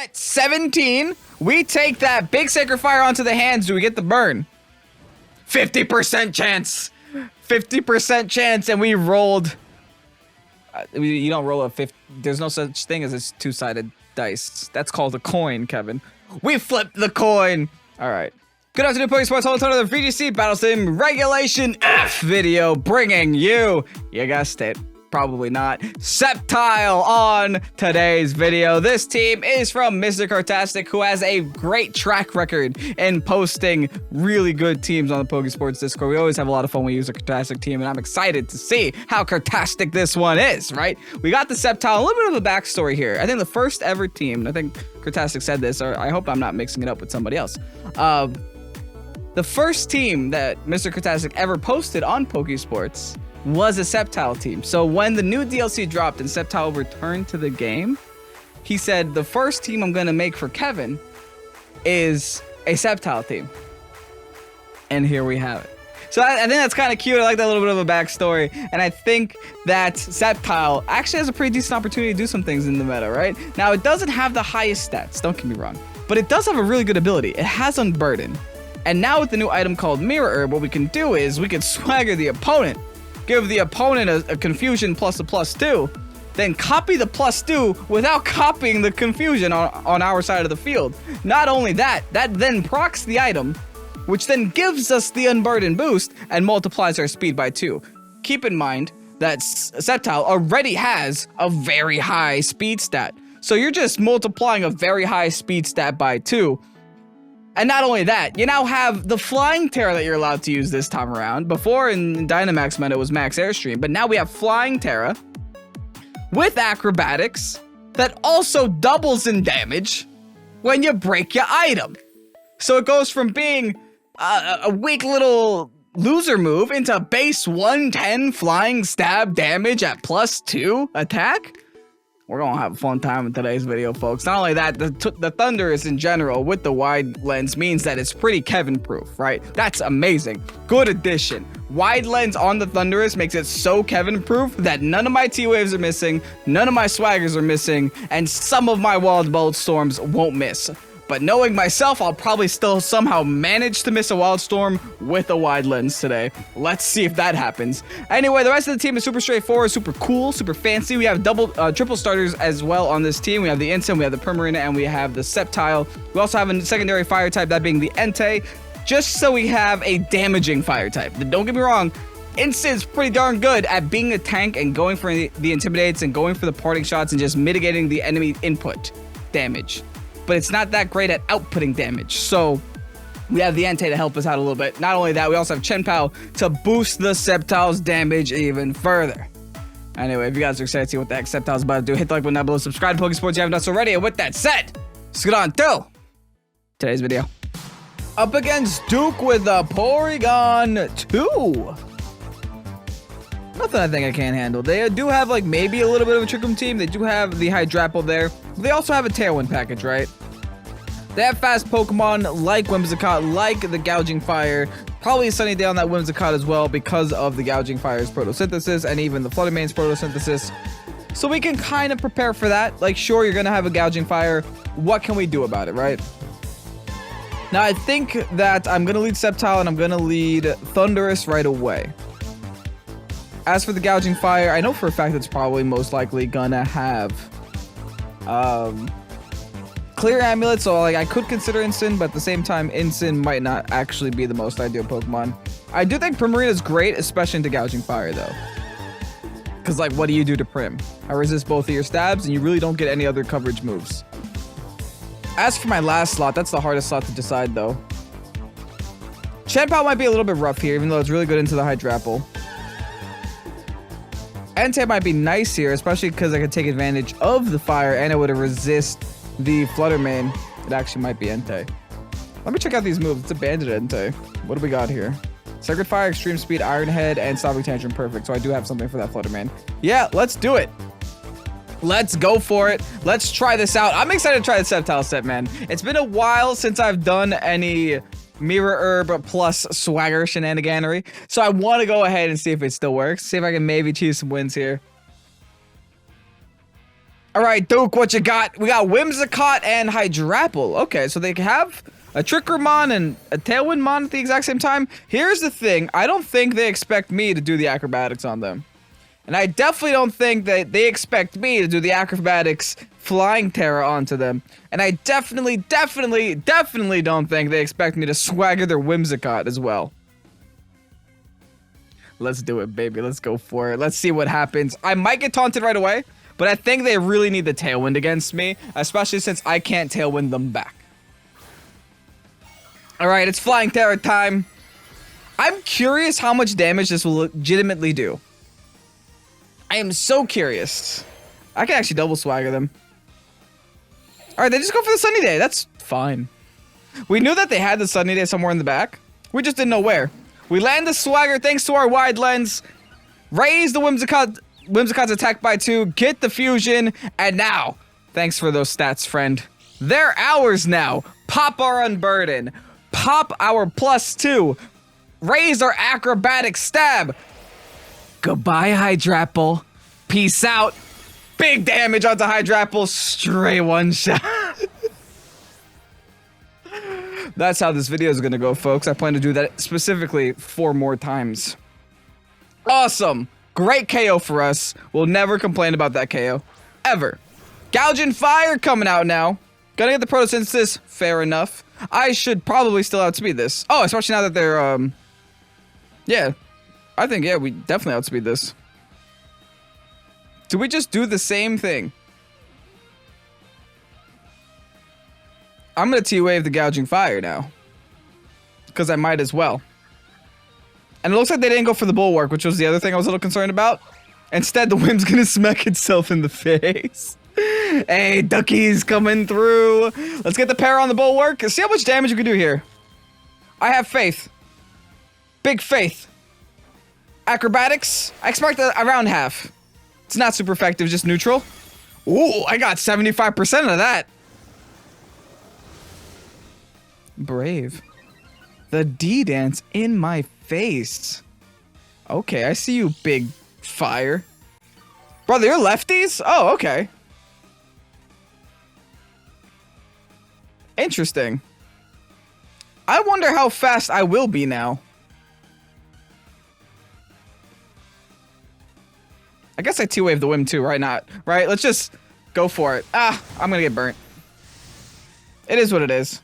At 17, we take that big Sacred Fire onto the hands. Do we get the burn? 50% chance. 50% chance, and we rolled. You don't roll a 50. There's no such thing as a two-sided dice. That's called a coin, Kevin. We flipped the coin. All right. Good afternoon, Pokésports. Hold on to the VGC Battle Sim Regulation F video, bringing you guessed it, probably not, Sceptile on today's video. This team is from Mr. Cartastic, who has a great track record in posting really good teams on the Pokésports Discord. We always have a lot of fun when we use a Cartastic team, and I'm excited to see how Cartastic this one is, right? We got the Sceptile, a little bit of a backstory here. I think the first ever team, I think Cartastic said this, or I hope I'm not mixing it up with somebody else. The first team that Mr. Cartastic ever posted on Pokésports was a Sceptile team. So when the new DLC dropped and Sceptile returned to the game, he said, the first team I'm going to make for Kevin is a Sceptile team. And here we have it. So I think that's kind of cute. I like that little bit of a backstory. And I think that Sceptile actually has a pretty decent opportunity to do some things in the meta, right? Now, it doesn't have the highest stats, don't get me wrong, but it does have a really good ability. It has Unburden. And now with the new item called Mirror Herb, what we can do is we can swagger the opponent, give the opponent a confusion plus a +2, then copy the +2 without copying the confusion on our side of the field. Not only that, that then procs the item, which then gives us the Unburden boost and multiplies our speed by 2. Keep in mind that Sceptile already has a very high speed stat. So you're just multiplying a very high speed stat by 2. And not only that, you now have the Flying Tera that you're allowed to use this time around. Before in Dynamax meta it was Max Airstream, but now we have Flying Tera with Acrobatics that also doubles in damage when you break your item. So it goes from being a weak little loser move into base 110 flying stab damage at +2 attack. We're gonna have a fun time in today's video, folks. Not only that, the Thundurus in general with the wide lens means that it's pretty Kevin-proof, right? That's amazing. Good addition. Wide lens on the Thundurus makes it so Kevin-proof that none of my T-Waves are missing, none of my Swaggers are missing, and some of my Wild Bolt Storms won't miss. But knowing myself, I'll probably still somehow manage to miss a Wild Storm with a wide lens today. Let's see if that happens. Anyway, the rest of the team is super straightforward, super cool, super fancy. We have triple starters as well on this team. We have the Ensign, we have the Primarina, and we have the Sceptile. We also have a secondary fire type, that being the Entei, just so we have a damaging fire type. Don't get me wrong, Ensign's pretty darn good at being a tank and going for the Intimidates and going for the parting shots and just mitigating the enemy input damage. But it's not that great at outputting damage. So we have the Entei to help us out a little bit. Not only that, we also have Chenpao to boost the Sceptile's damage even further. Anyway, if you guys are excited to see what the heck Sceptile's about to do, hit the like button down below, subscribe to Pokésports if you haven't done so already. And with that said, let's get on to today's video. Up against Duke with the Porygon 2. Nothing I think I can't handle. They do have like maybe a little bit of a Trick Room team. They do have the Hydrapple there. But they also have a Tailwind package, right? They have fast Pokemon like Whimsicott, like the Gouging Fire. Probably Sunny Day on that Whimsicott as well because of the Gouging Fire's photosynthesis and even the Fluttermane's photosynthesis. So we can kind of prepare for that. Like, sure, you're going to have a Gouging Fire. What can we do about it, right? Now, I think that I'm going to lead Sceptile and I'm going to lead Thundurus right away. As for the Gouging Fire, I know for a fact it's probably most likely gonna have Clear Amulet, so like I could consider Ensign, but at the same time, Ensign might not actually be the most ideal Pokemon. I do think Primarina is great, especially into Gouging Fire though. Because like, what do you do to Prim? I resist both of your stabs, and you really don't get any other coverage moves. As for my last slot, that's the hardest slot to decide though. Chenpao might be a little bit rough here, even though it's really good into the Hydrapple. Entei might be nice here, especially because I could take advantage of the fire and it would resist the Fluttermane. It actually might be Entei. Let me check out these moves. It's a Bandit Entei. What do we got here? Sacred Fire, Extreme Speed, Iron Head, and Stopping Tantrum. Perfect. So I do have something for that Fluttermane. Yeah, let's do it. Let's go for it. Let's try this out. I'm excited to try the Sceptile set, man. It's been a while since I've done any Mirror Herb plus Swagger shenaniganery. So I want to go ahead and see if it still works. See if I can maybe choose some wins here. All right, Duke, what you got? We got Whimsicott and Hydrapple. Okay, so they have a Trickermon and a Tailwindmon at the exact same time. Here's the thing. I don't think they expect me to do the acrobatics on them. And I definitely don't think that they expect me to do the acrobatics Flying Tera onto them. And I definitely don't think they expect me to swagger their Whimsicott as well. Let's do it, baby. Let's go for it. Let's see what happens. I might get taunted right away, but I think they really need the Tailwind against me, especially since I can't Tailwind them back. All right, it's Flying Tera time. I'm curious how much damage this will legitimately do. I am so curious. I can actually double swagger them. All right, they just go for the Sunny Day. That's fine. We knew that they had the Sunny Day somewhere in the back. We just didn't know where. We land the swagger thanks to our wide lens. Raise the Whimsicott's attack by 2. Get the fusion. And now, thanks for those stats, friend. They're ours now. Pop our Unburden. Pop our +2. Raise our acrobatic stab. Goodbye, Hydrapple. Peace out. Big damage onto Hydrapple. Stray one shot. That's how this video is going to go, folks. I plan to do that specifically 4 more times. Awesome. Great KO for us. We'll never complain about that KO. Ever. Gouging Fire coming out now. Gonna get the Photosynthesis. Fair enough. I should probably still outspeed this. Oh, especially now that they're, yeah. I think, yeah, we definitely outspeed this. Do we just do the same thing? I'm gonna T-Wave the Gouging Fire now. Because I might as well. And it looks like they didn't go for the Bulwark, which was the other thing I was a little concerned about. Instead, the Whim's gonna smack itself in the face. Hey, Ducky's coming through. Let's get the pair on the Bulwark. See how much damage we can do here. I have faith. Big faith. Acrobatics. I expect around half. It's not super effective, just neutral. Ooh, I got 75% of that. Brave. The D-Dance in my face. Okay, I see you, big fire. Brother, you're lefties? Oh, okay. Interesting. I wonder how fast I will be now. I guess I T-Wave the Whim too, right? Not, right? Let's just go for it. Ah, I'm gonna get burnt. It is what it is.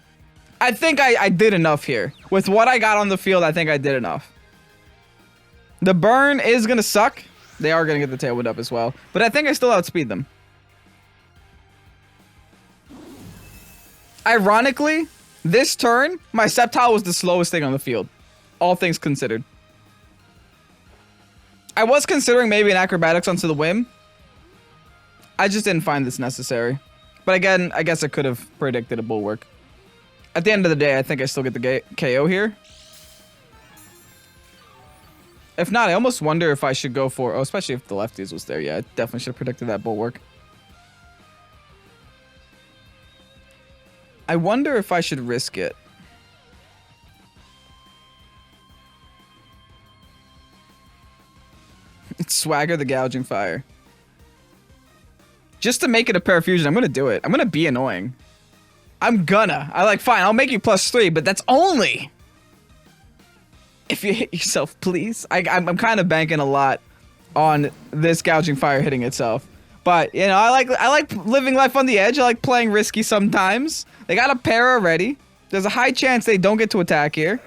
I think I did enough here. With what I got on the field, I think I did enough. The burn is gonna suck. They are gonna get the Tailwind up as well. But I think I still outspeed them. Ironically, this turn, my Sceptile was the slowest thing on the field. All things considered. I was considering maybe an Acrobatics onto the Whim. I just didn't find this necessary. But again, I guess I could have predicted a Bulwark. At the end of the day, I think I still get the KO here. If not, I almost wonder if I should go for... Oh, especially if the lefties was there. Yeah, I definitely should have predicted that Bulwark. I wonder if I should risk it. Swagger the Gouging Fire. Just to make it a Parafusion, I'm gonna do it. I'm gonna be annoying. I'm gonna. Fine, I'll make you +3, but that's only if you hit yourself, please. I'm kind of banking a lot on this Gouging Fire hitting itself. But, you know, I like living life on the edge. I like playing risky sometimes. They got a pair already. There's a high chance they don't get to attack here.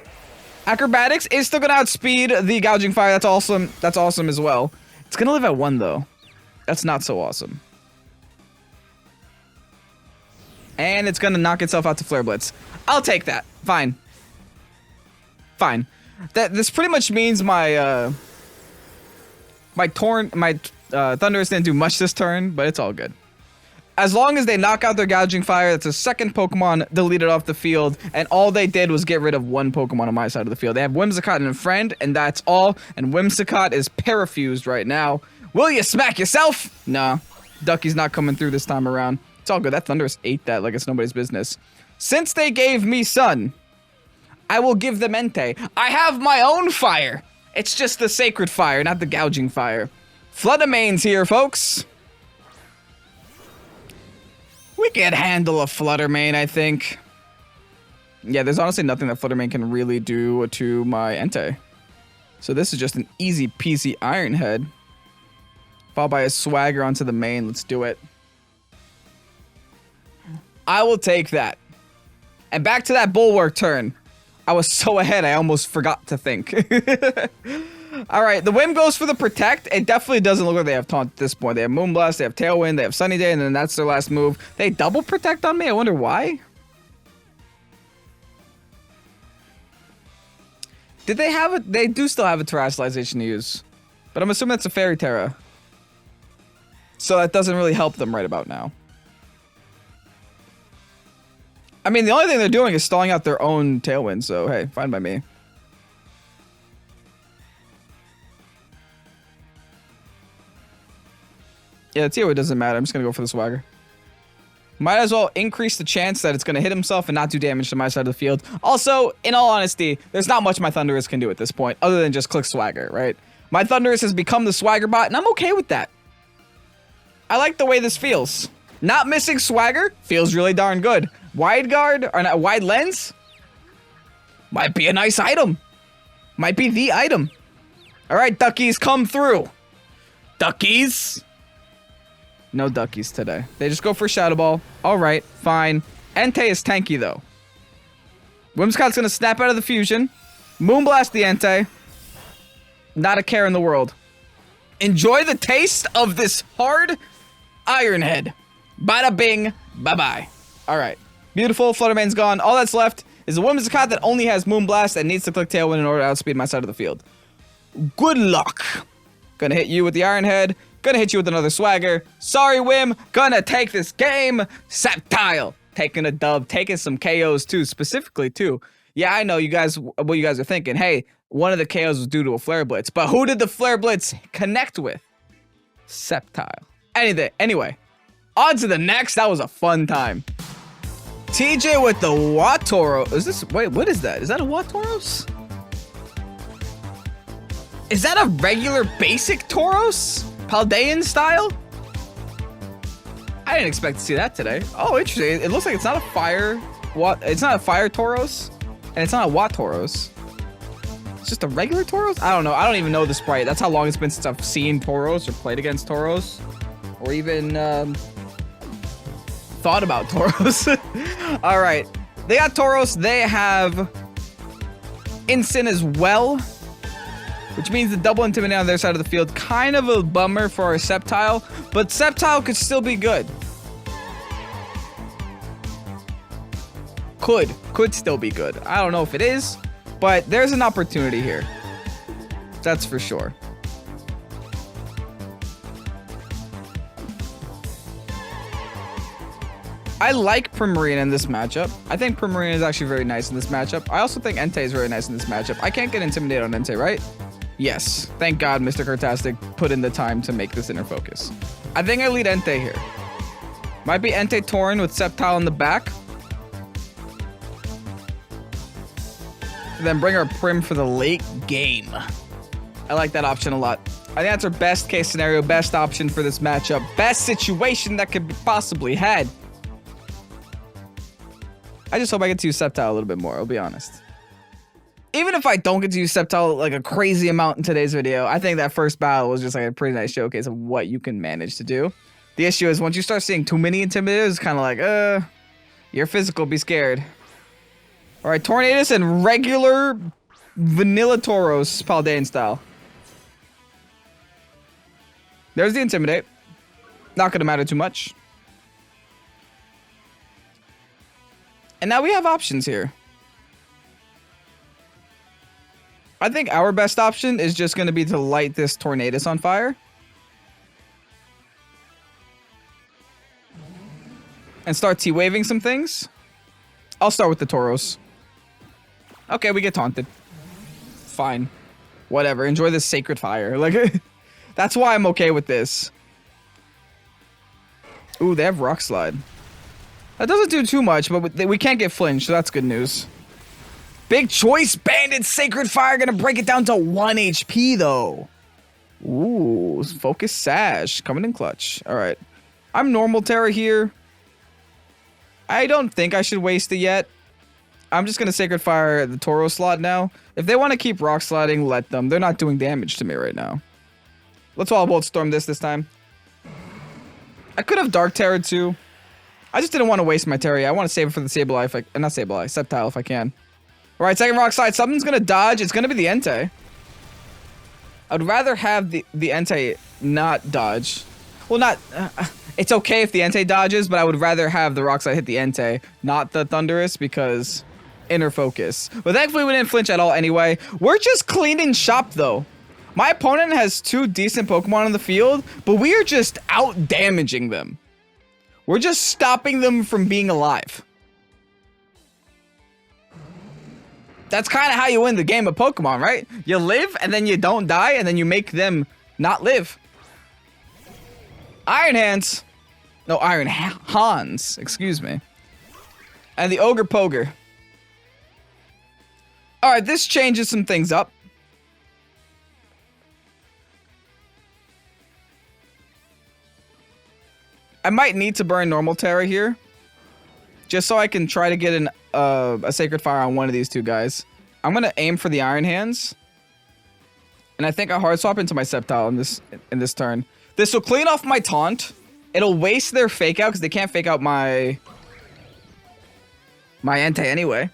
Acrobatics is still gonna outspeed the Gouging Fire. That's awesome. That's awesome as well. It's gonna live at 1 though. That's not so awesome. And it's gonna knock itself out to Flare Blitz. I'll take that. Fine. Fine. This pretty much means my Thundurus didn't do much this turn, but it's all good. As long as they knock out their Gouging Fire, that's a second Pokemon deleted off the field, and all they did was get rid of 1 Pokemon on my side of the field. They have Whimsicott and a friend, and that's all, and Whimsicott is parafused right now. Will you smack yourself? Nah, Ducky's not coming through this time around. It's all good. That Thundurus ate that like it's nobody's business. Since they gave me Sun, I will give them Entei. I have my own fire. It's just the Sacred Fire, not the Gouging Fire. Floodamain's here, folks. We can handle a Fluttermane, I think. Yeah, there's honestly nothing that Fluttermane can really do to my Entei. So this is just an easy peasy Iron Head. Followed by a Swagger onto the main. Let's do it. I will take that. And back to that Bulwark turn. I was so ahead, I almost forgot to think. Alright, the Whim goes for the Protect. It definitely doesn't look like they have Taunt at this point. They have Moonblast, they have Tailwind, they have Sunny Day, and then that's their last move. They double Protect on me? I wonder why? Did they have it? They do still have a Terrestrialization to use. But I'm assuming that's a Fairy Tera. So that doesn't really help them right about now. I mean, the only thing they're doing is stalling out their own Tailwind, so hey, fine by me. Yeah, Tio, it doesn't matter. I'm just gonna go for the Swagger. Might as well increase the chance that it's gonna hit himself and not do damage to my side of the field. Also, in all honesty, there's not much my Thundurus can do at this point, other than just click Swagger, right? My Thundurus has become the Swagger bot, and I'm okay with that. I like the way this feels. Not missing Swagger feels really darn good. Wide Guard, or not, Wide Lens, might be a nice item. Might be the item. All right, Duckies, come through. Duckies. No Duckies today. They just go for Shadow Ball. All right, fine. Entei is tanky, though. Whimsicott's going to snap out of the fusion. Moonblast the Entei. Not a care in the world. Enjoy the taste of this hard Iron Head. Bada bing, bye-bye. All right. Beautiful. Fluttermane's gone. All that's left is a Whimsicott that only has Moonblast and needs to click Tailwind in order to outspeed my side of the field. Good luck. Gonna hit you with the Iron Head. Gonna hit you with another Swagger. Sorry, Whim. Gonna take this game. Sceptile. Taking a dub. Taking some KOs, too. Specifically, too. Yeah, I know you guys, what you guys are thinking. Hey, one of the KOs was due to a Flare Blitz. But who did the Flare Blitz connect with? Sceptile. Anyway. On to the next. That was a fun time. TJ with the Watoro. Is this... Wait, what is that? Is that a Watoros? Is that a regular basic Tauros? Paldean style? I didn't expect to see that today. Oh, interesting. It looks like it's not a fire... It's not a fire Tauros. And it's not a Watoros. It's just a regular Tauros? I don't know. I don't even know the sprite. That's how long it's been since I've seen Tauros or played against Tauros. Or even... thought about Tauros. All right, they got Tauros. They have Instant as well, which means the double Intimidate on their side of the field. Kind of a bummer for our Sceptile, but Sceptile could still be good. Could still be good. I don't know if it is, but there's an opportunity here. That's for sure. I like Primarina in this matchup. I think Primarina is actually very nice in this matchup. I also think Entei is very nice in this matchup. I can't get Intimidated on Entei, right? Yes. Thank God Mr. Cartastic put in the time to make this inner focus. I think I lead Entei here. Might be Entei Tauren with Sceptile in the back. Then bring our Prim for the late game. I like that option a lot. I think that's our best case scenario, best option for this matchup. Best situation that could be possibly had. I just hope I get to use Sceptile a little bit more, I'll be honest. Even if I don't get to use Sceptile like a crazy amount in today's video, I think that first battle was just like a pretty nice showcase of what you can manage to do. The issue is once you start seeing too many Intimidators, it's kind of like, your physical, be scared. All right, Tornadus and regular vanilla Tauros, Paldean style. There's the Intimidate. Not going to matter too much. And now we have options here. I think our best option is just going to be to light this Tornadus on fire. And start T-waving some things. I'll start with the Tauros. Okay, we get taunted. Fine. Whatever. Enjoy this sacred fire. Like, that's why I'm okay with this. Ooh, they have Rock Slide. That doesn't do too much, but we can't get flinch, so that's good news. Big choice, Bandit Sacred Fire, gonna break it down to 1 HP, though. Ooh, Focus Sash, coming in clutch. All right. I'm normal Tera here. I don't think I should waste it yet. I'm just going to Sacred Fire the Tauros slot now. If they want to keep Rock Sliding, let them. They're not doing damage to me right now. Let's all Bolt Storm this time. I could have Dark Terror too. I just didn't want to waste my Terra. I want to save it for the Sableye if I... Not Sableye, Sceptile if I can. Alright, second Rock Slide. Something's going to dodge. It's going to be the Entei. I'd rather have the Entei not dodge. Well, not... it's okay if the Entei dodges, but I would rather have the Rock Slide hit the Entei, not the Thundurus, because... Inner focus. But thankfully we didn't flinch at all anyway. We're just cleaning shop though. My opponent has 2 decent Pokemon on the field, but we are just out damaging them. We're just stopping them from being alive. That's kind of how you win the game of Pokemon, right? You live and then you don't die and then you make them not live. Iron Hands. No, Iron Hans, excuse me. And the Ogre Poger. Alright, this changes some things up. I might need to burn normal Terra here. Just so I can try to get a Sacred Fire on one of these 2 guys. I'm going to aim for the Iron Hands. And I think I hard swap into my Sceptile in this turn. This will clean off my taunt. It'll waste their fake out because they can't fake out my Entei anyway.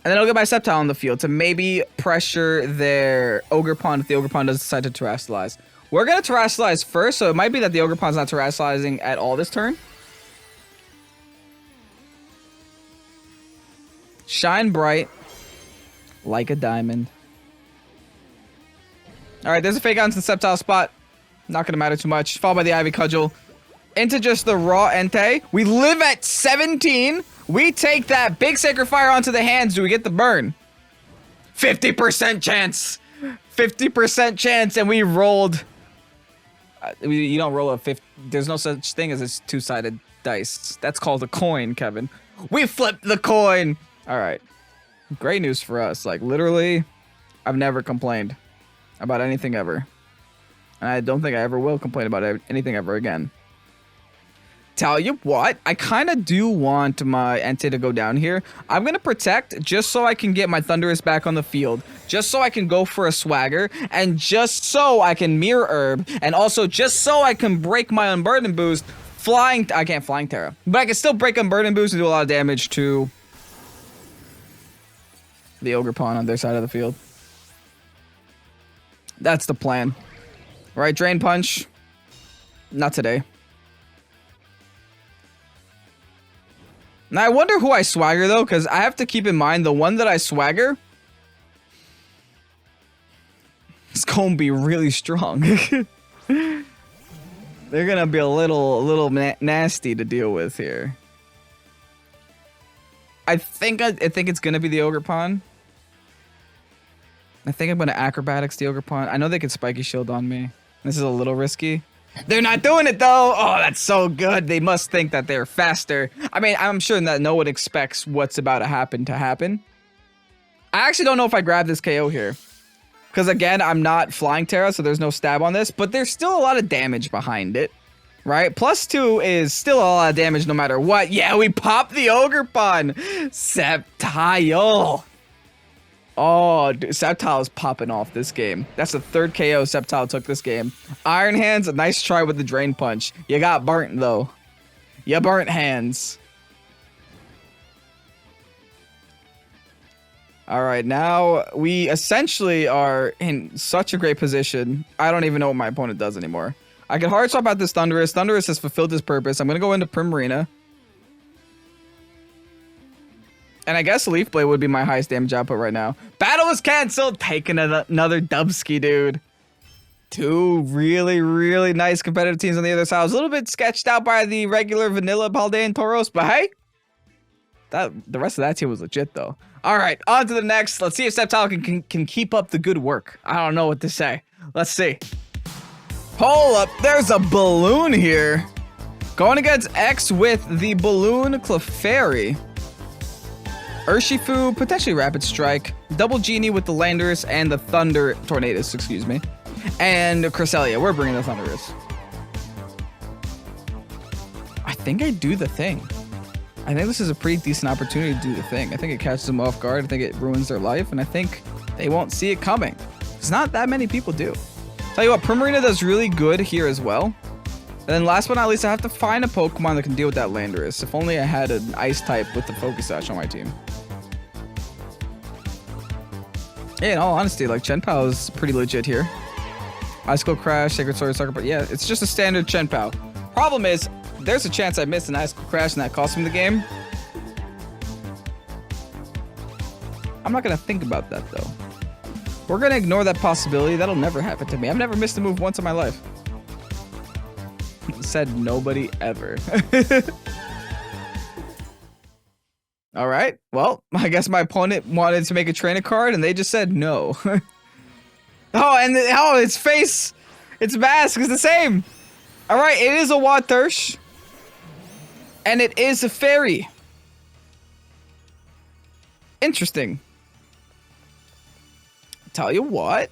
And then I'll get my Sceptile on the field to maybe pressure their Ogerpon if the Ogerpon does decide to Terrasilize. We're going to Terrasilize first, so it might be that the Ogerpon's not Terrasilizing at all this turn. Shine bright like a diamond. Alright, there's a fake out into the Sceptile spot. Not going to matter too much. Followed by the Ivy Cudgel. Into just the raw Entei. We live at 17. We take that big Sacred Fire onto the hands. Do we get the burn? 50% chance. 50% chance. And we rolled. You don't roll a 50. There's no such thing as a 2-sided dice. That's called a coin, Kevin. We flipped the coin. All right. Great news for us. Like, literally, I've never complained about anything ever. And I don't think I ever will complain about anything ever again. Tell you what, I kind of do want my Entei to go down here. I'm going to protect just so I can get my Thundurus back on the field. Just so I can go for a Swagger. And just so I can Mirror Herb. And also just so I can break my Unburden boost. I can't Flying Tera. But I can still break Unburden boost and do a lot of damage to the Ogerpon on their side of the field. That's the plan. Right, Drain Punch. Not today. Now, I wonder who I Swagger, though, because I have to keep in mind the one that I Swagger is going to be really strong. They're going to be a little nasty to deal with here. I think it's going to be the Ogerpon. I think I'm going to Acrobatics the Ogerpon. I know they can Spiky Shield on me. This is a little risky. They're not doing it, though. Oh, that's so good. They must think that they're faster. I mean, I'm sure that no one expects what's about to happen. I actually don't know if I grab this KO here. Because, again, I'm not Flying Tera, so there's no stab on this. But there's still a lot of damage behind it. Right? +2 is still a lot of damage no matter what. Yeah, we pop the Ogerpon. Sceptile. Oh, dude, Sceptile is popping off this game. That's the 3rd KO Sceptile took this game. Iron Hands, a nice try with the Drain Punch. You got burnt, though. You burnt hands. All right, now we essentially are in such a great position. I don't even know what my opponent does anymore. I can hard swap out this Thundurus. Thundurus has fulfilled his purpose. I'm going to go into Primarina. And I guess Leaf Blade would be my highest damage output right now. Battle is canceled. Taking another Dubsky, dude. 2 really, really nice competitive teams on the other side. I was a little bit sketched out by the regular vanilla Paldean Tauros, but hey, the rest of that team was legit, though. All right, on to the next. Let's see if Sceptile can keep up the good work. I don't know what to say. Let's see. Hold up. There's a balloon here. Going against X with the Balloon Clefairy. Urshifu, potentially Rapid Strike. Double Genie with the Landorus and the Thunder Tornadus, excuse me. And Cresselia. We're bringing the Thundurus. I think I do the thing. I think this is a pretty decent opportunity to do the thing. I think it catches them off guard. I think it ruins their life, and I think they won't see it coming. It's not that many people do. Tell you what, Primarina does really good here as well. And then last but not least, I have to find a Pokemon that can deal with that Landorus. If only I had an Ice type with the Focus Sash on my team. Yeah, in all honesty, like, Chien-Pao is pretty legit here. Icicle Crash, Sacred Sword, Sucker, but yeah, it's just a standard Chien-Pao. Problem is, there's a chance I missed an Icicle Crash and that cost me the game. I'm not gonna think about that though. We're gonna ignore that possibility. That'll never happen to me. I've never missed a move once in my life. Said nobody ever. All right. Well, I guess my opponent wanted to make a trainer card and they just said no. Oh, and its face, its mask is the same. All right, it is a Watersh. And it is a fairy. Interesting. Tell you what.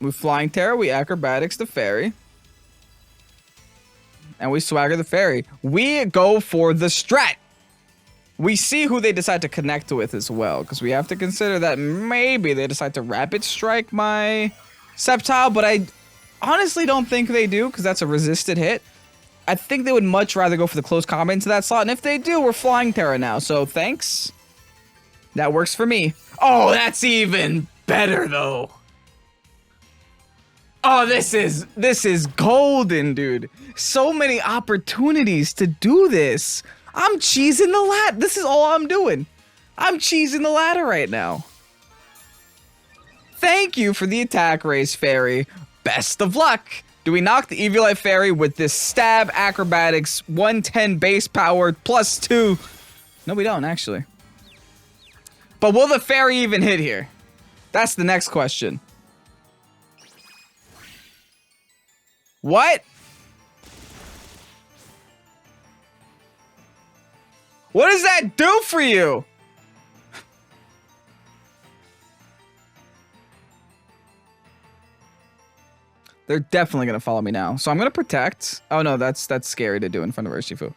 With Flying Tera, we Acrobatics the fairy. And we Swagger the fairy. We go for the strat. We see who they decide to connect with as well. Because we have to consider that maybe they decide to Rapid Strike my Sceptile. But I honestly don't think they do. Because that's a resisted hit. I think they would much rather go for the close combat into that slot. And if they do, we're Flying Tera now. So thanks. That works for me. Oh, that's even better though. Oh, this is golden, dude. So many opportunities to do this. I'm cheesing the ladder. This is all I'm doing. I'm cheesing the ladder right now. Thank you for the attack raise, fairy. Best of luck. Do we knock the Eviolite fairy with this stab acrobatics 110 base power +2? No, we don't actually. But will the fairy even hit here? That's the next question. What? What does that do for you? They're definitely gonna follow me now. So I'm gonna protect. Oh no, that's scary to do in front of Urshifu.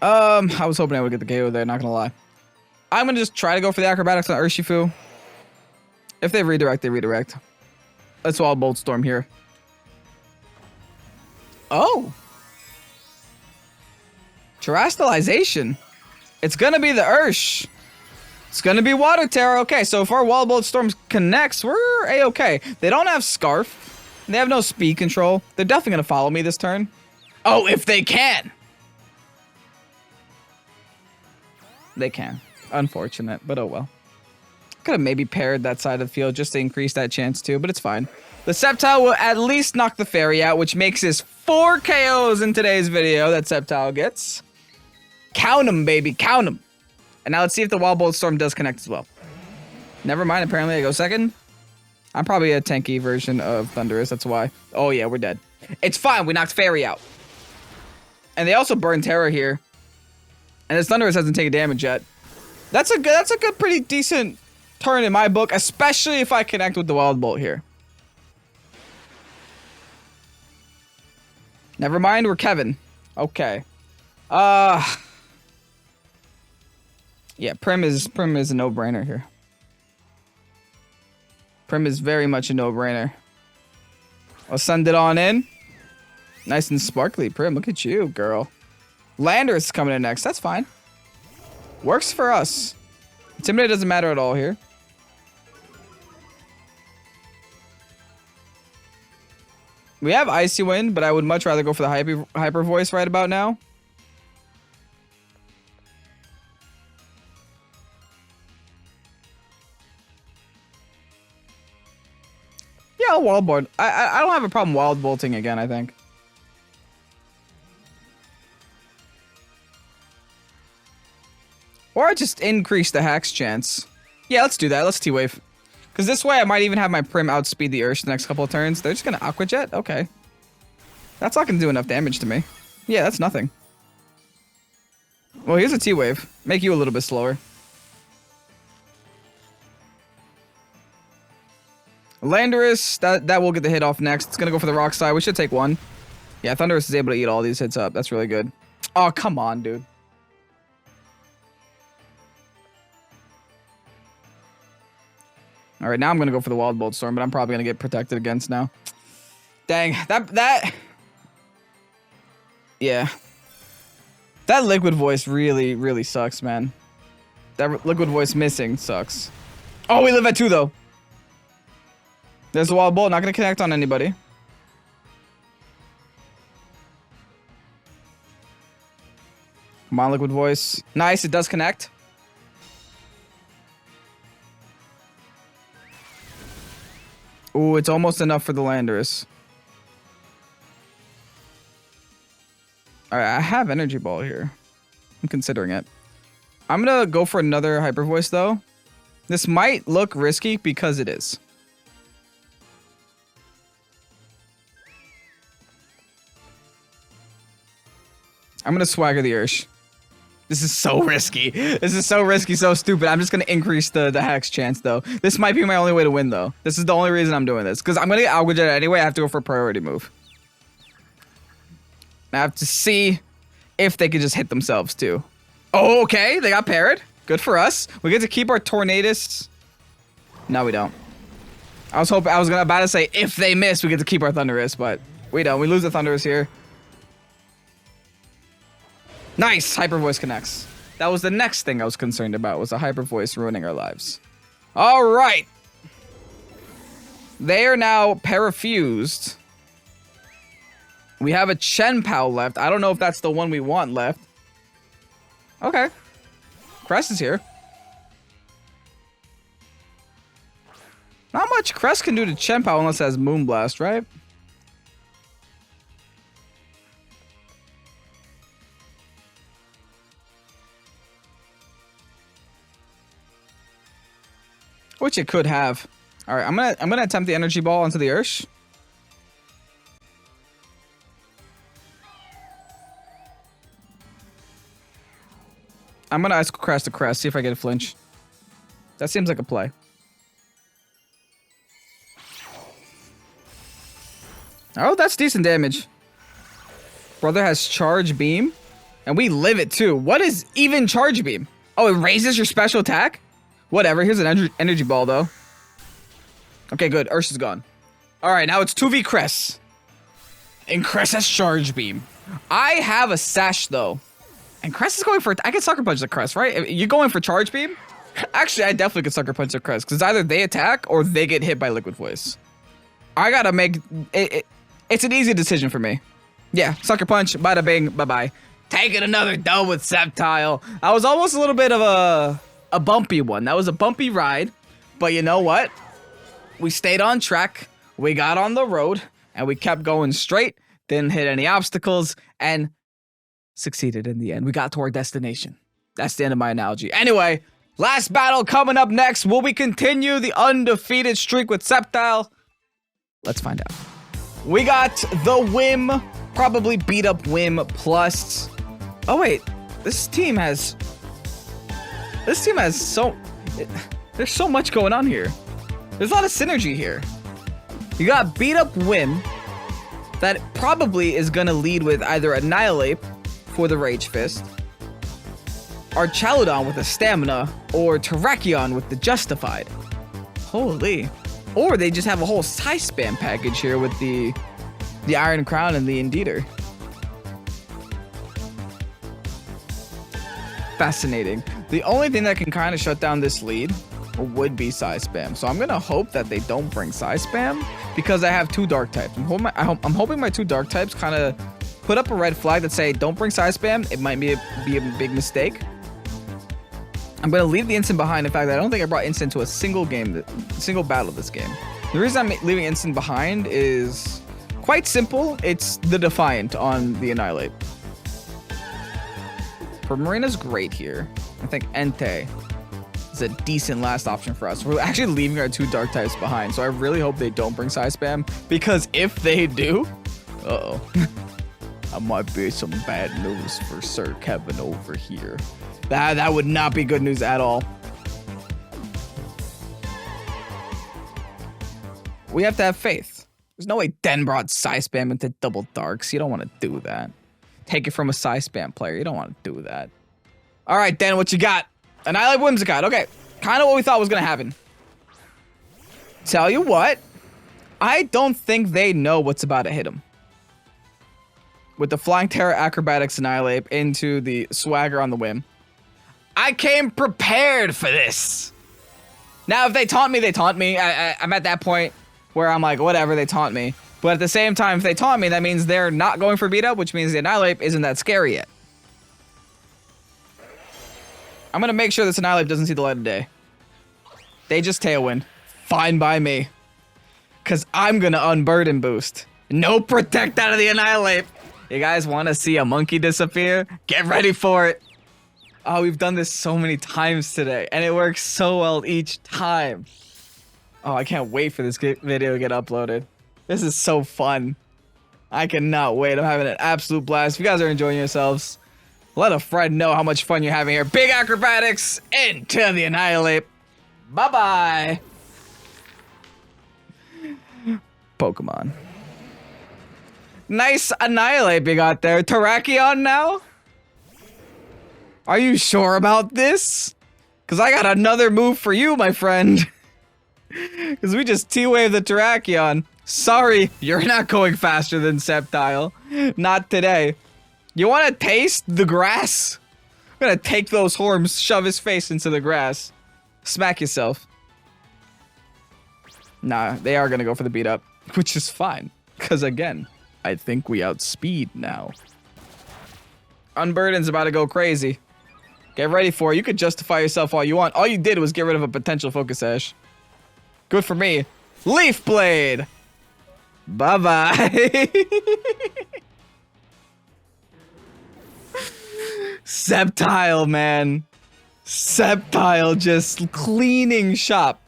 I was hoping I would get the KO there, not gonna lie. I'm gonna just try to go for the acrobatics on Urshifu. If they redirect, they redirect. Let's Wild Bolt Storm here. Oh. Terastallization. It's gonna be the Ursh. It's gonna be Water Tera. Okay, so if our Wild Bolt Storm connects, we're A-okay. They don't have Scarf. They have no speed control. They're definitely gonna follow me this turn. Oh, if they can. They can. Unfortunate, but oh well. Could have maybe paired that side of the field just to increase that chance too, but it's fine. The Sceptile will at least knock the fairy out, which makes us 4 KOs in today's video that Sceptile gets. Count them, baby, count them. And now let's see if the Wild Bolt Storm does connect as well. Never mind, apparently I go second. I'm probably a tanky version of Thundurus, that's why. Oh yeah, we're dead. It's fine, we knocked fairy out. And they also burn Terra here. And this Thundurus hasn't taken damage yet. That's a good, pretty decent turn in my book, especially if I connect with the Wild Bolt here. Never mind, we're Kevin. Okay. Yeah, Prim is a no-brainer here. Prim is very much a no-brainer. I'll send it on in. Nice and sparkly, Prim. Look at you, girl. Landorus is coming in next. That's fine. Works for us. Intimidate doesn't matter at all here. We have Icy Wind, but I would much rather go for the Hyper Voice right about now. Yeah, I'll Wild Bolt. I don't have a problem Wild Bolting again, I think. Or I just increase the Hack's chance. Yeah, let's do that. Let's T-Wave. Because this way I might even have my Prim outspeed the Ursh the next couple of turns. They're just going to Aqua Jet? Okay. That's not going to do enough damage to me. Yeah, that's nothing. Well, here's a T-Wave. Make you a little bit slower. Landorus, that will get the hit off next. It's going to go for the Rock Slide. We should take one. Yeah, Thundurus is able to eat all these hits up. That's really good. Oh, come on, dude. All right, now I'm going to go for the Wild Bolt Storm, but I'm probably going to get protected against now. Dang, that... Yeah. That Liquid Voice really, really sucks, man. That Liquid Voice missing sucks. Oh, we live at 2, though. There's the Wild Bolt. Not going to connect on anybody. Come on, Liquid Voice. Nice, it does connect. Ooh, it's almost enough for the Landorus. Alright, I have Energy Ball here. I'm considering it. I'm gonna go for another Hyper Voice, though. This might look risky because it is. I'm gonna Swagger the Ursh. This is so risky. This is so risky, so stupid. I'm just gonna increase the Hex chance, though. This might be my only way to win, though. This is the only reason I'm doing this. Because I'm gonna get Algajet anyway. I have to go for a priority move. I have to see if they can just hit themselves, too. Oh, okay. They got parried. Good for us. We get to keep our Tornadus. No, we don't. I was about to say, if they miss, we get to keep our Thundurus, but we don't. We lose the Thundurus here. Nice! Hyper Voice connects. That was the next thing I was concerned about, was a Hyper Voice ruining our lives. Alright! They are now parafused. We have a Chenpao left. I don't know if that's the one we want left. Okay. Crest is here. Not much Crest can do to Chenpao unless it has Moonblast, right? Which it could have. All right, I'm gonna attempt the Energy Ball onto the Ursh. I'm gonna Ice Crest to Crest, see if I get a flinch. That seems like a play. Oh, that's decent damage. Brother has Charge Beam, and we live it too. What is even Charge Beam? Oh, it raises your special attack? Whatever, here's an energy ball, though. Okay, good. Ursh is gone. Alright, now it's 2v Cress. And Cress has Charge Beam. I have a Sash, though. And Cress is going for... I can Sucker Punch the Cress, right? You're going for Charge Beam? Actually, I definitely could Sucker Punch the Cress, because either they attack or they get hit by Liquid Voice. I gotta make... It's an easy decision for me. Yeah, Sucker Punch, bada bing, bye-bye. Taking another dub with Sceptile. I was almost a little bit of a bumpy one. That was a bumpy ride, but you know what? We stayed on track, we got on the road, and we kept going straight, didn't hit any obstacles, and succeeded in the end. We got to our destination. That's the end of my analogy. Anyway, last battle coming up next. Will we continue the undefeated streak with Sceptile? Let's find out. We got the Whim, probably beat up Whim plus... Oh wait, this team has so... There's so much going on here. There's a lot of synergy here. You got beat up Whim that probably is gonna lead with either Annihilate for the Rage Fist, or Chaludon with the Stamina, or Terrakion with the Justified. Holy. Or they just have a whole Size Spam package here with the Iron Crown and the Indeedor. Fascinating. The only thing that can kind of shut down this lead would be Size Spam. So I'm going to hope that they don't bring Size Spam because I have two Dark types. I'm hoping my two Dark types kind of put up a red flag that say, don't bring Size Spam. It might be a big mistake. I'm going to leave the Instant behind. In fact, I don't think I brought Instant to a single battle this game. The reason I'm leaving Instant behind is quite simple. It's the Defiant on the Annihilate. Primarina's great here. I think Entei is a decent last option for us. We're actually leaving our two Dark types behind, so I really hope they don't bring Size Spam, because if they do, uh-oh. I might be some bad news for Sir Kevin over here. That would not be good news at all. We have to have faith. There's no way Den brought Psy Spam into double darks. You don't want to do that. Take it from a Psy Spam player. You don't want to do that. All right, Den, what you got? Annihilate Whimsicott. Okay, kind of what we thought was going to happen. Tell you what, I don't think they know what's about to hit them. With the Flying Tera Acrobatics Annihilate into the Swagger on the whim. I came prepared for this. Now, if they taunt me, they taunt me. I'm at that point where I'm like, whatever, they taunt me. But at the same time, if they taunt me, that means they're not going for beat up, which means the Annihilate isn't that scary yet. I'm going to make sure this Annihilate doesn't see the light of day. They just Tailwind. Fine by me. Because I'm going to Unburden boost. No Protect out of the Annihilate. You guys want to see a monkey disappear? Get ready for it. Oh, we've done this so many times today, and it works so well each time. Oh, I can't wait for this video to get uploaded. This is so fun. I cannot wait. I'm having an absolute blast. If you guys are enjoying yourselves, let a friend know how much fun you're having here. Big acrobatics into the Annihilate. Bye-bye. Pokemon. Nice Annihilate we got there. Terrakion now? Are you sure about this? Because I got another move for you, my friend. Because we just T-Wave the Terrakion. Sorry, you're not going faster than Sceptile. Not today. You want to taste the grass? I'm going to take those horns, shove his face into the grass. Smack yourself. Nah, they are going to go for the beat up, which is fine. Because again, I think we outspeed now. Unburden's about to go crazy. Get ready for it. You could justify yourself all you want. All you did was get rid of a potential Focus Ash. Good for me. Leaf Blade! Bye-bye. Sceptile, man. Sceptile just cleaning shop.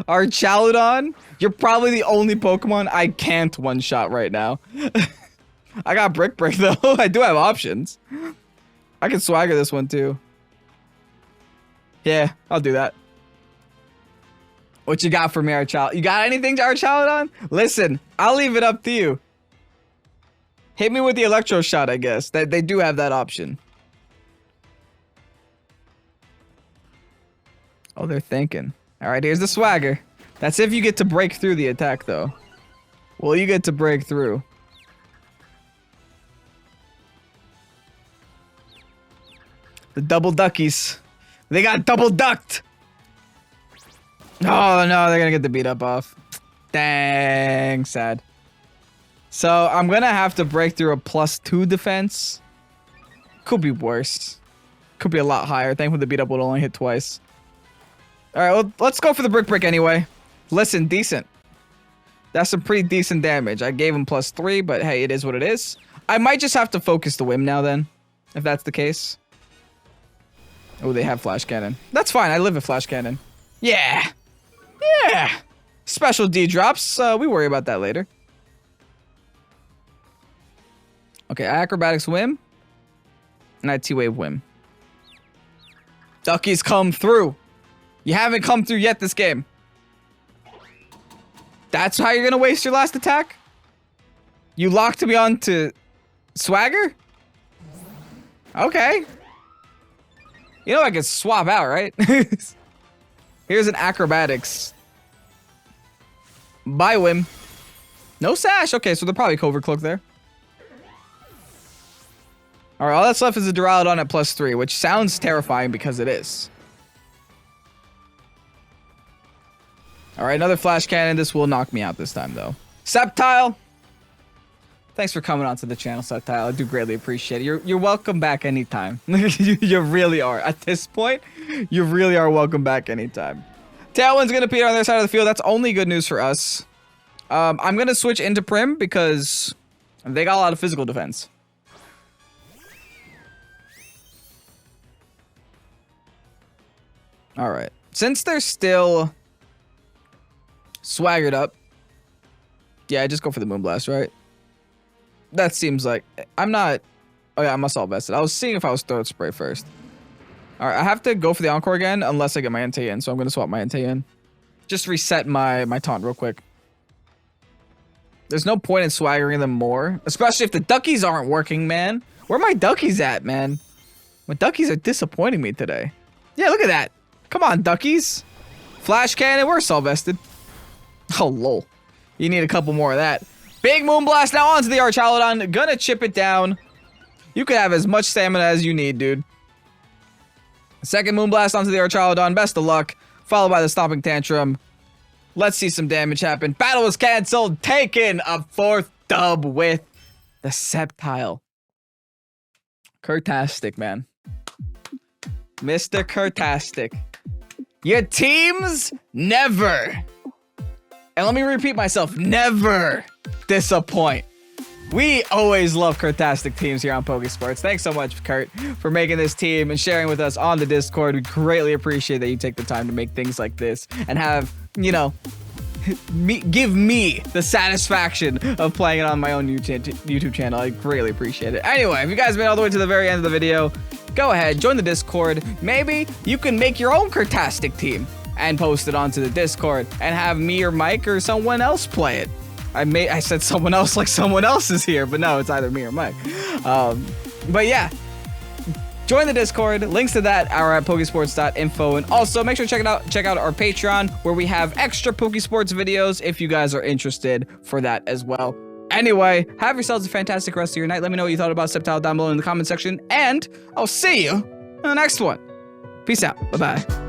Our Chaludon, you're probably the only Pokemon I can't one-shot right now. I got Brick Break, though. I do have options. I can Swagger this one, too. Yeah, I'll do that. What you got for me, Archaludon? You got anything to Archaludon? Listen, I'll leave it up to you. Hit me with the Electro Shot, I guess. They do have that option. Oh, they're thinking. All right, here's the Swagger. That's if you get to break through the attack, though. Will you get to break through? The double duckies. They got double ducked. Oh, no, they're going to get the beat up off. Dang, sad. So I'm going to have to break through a +2 defense. Could be worse. Could be a lot higher. Thankfully, the beat up would only hit twice. All right, well, let's go for the Brick Break anyway. Listen, decent. That's some pretty decent damage. I gave him +3, but hey, it is what it is. I might just have to focus the Whim now then, if that's the case. Oh, they have Flash Cannon. That's fine. I live with Flash Cannon. Yeah. Yeah. Special D drops. We worry about that later. Okay, Acrobatics Whim. And I T-Wave Whim. Duckies come through. You haven't come through yet this game. That's how you're going to waste your last attack? You locked me on to Swagger? Okay. You know I could swap out, right? Here's an Acrobatics. Bye, Whim. No Sash. Okay, so they're probably Covert Cloak there. Alright, all that's left is a Duraludon at +3, which sounds terrifying because it is. Alright, another Flash Cannon. This will knock me out this time, though. Sceptile! Thanks for coming onto the channel, Sceptile. I do greatly appreciate it. You're welcome back anytime. You really are. At this point, you really are welcome back anytime. Tailwind's going to be on their side of the field. That's only good news for us. I'm going to switch into Prim because they got a lot of physical defense. Alright. Since they're still swaggered up. Yeah, I just go for the Moonblast, right? That seems like... I'm not... Oh yeah, I'm Assault Vested. I was seeing if I was Throat Spray first. Alright, I have to go for the Encore again unless I get my Entei in, so I'm going to swap my Entei in. Just reset my taunt real quick. There's no point in swaggering them more, especially if the duckies aren't working, man. Where are my duckies at, man? My duckies are disappointing me today. Yeah, look at that. Come on, duckies. Flash cannon, we're all vested. Oh, lol. You need a couple more of that. Big Moonblast now onto the Archaludon. Gonna chip it down. You could have as much stamina as you need, dude. Second Moonblast onto the Archaludon. Best of luck. Followed by the Stomping Tantrum. Let's see some damage happen. Battle was canceled. Taking a 4th dub with the Sceptile. Kurtastic, man. Mr. Kurtastic. Your teams never, and let me repeat myself, never disappoint. We always love Kurtastic teams here on Pokésports. Thanks so much, Kurt, for making this team and sharing with us on the Discord. We greatly appreciate that you take the time to make things like this and have, you know, give me the satisfaction of playing it on my own YouTube channel. I greatly appreciate it. Anyway, if you guys made it all the way to the very end of the video, go ahead, join the Discord. Maybe you can make your own Kurtastic team and post it onto the Discord and have me or Mike or someone else play it. I said someone else like someone else is here, but no, it's either me or Mike. But yeah, join the Discord. Links to that are at Pokésports.info, and also make sure to check out our Patreon, where we have extra Pokésports videos if you guys are interested for that as well. Anyway, have yourselves a fantastic rest of your night. Let me know what you thought about Sceptile down below in the comment section, and I'll see you in the next one. Peace out. Bye-bye.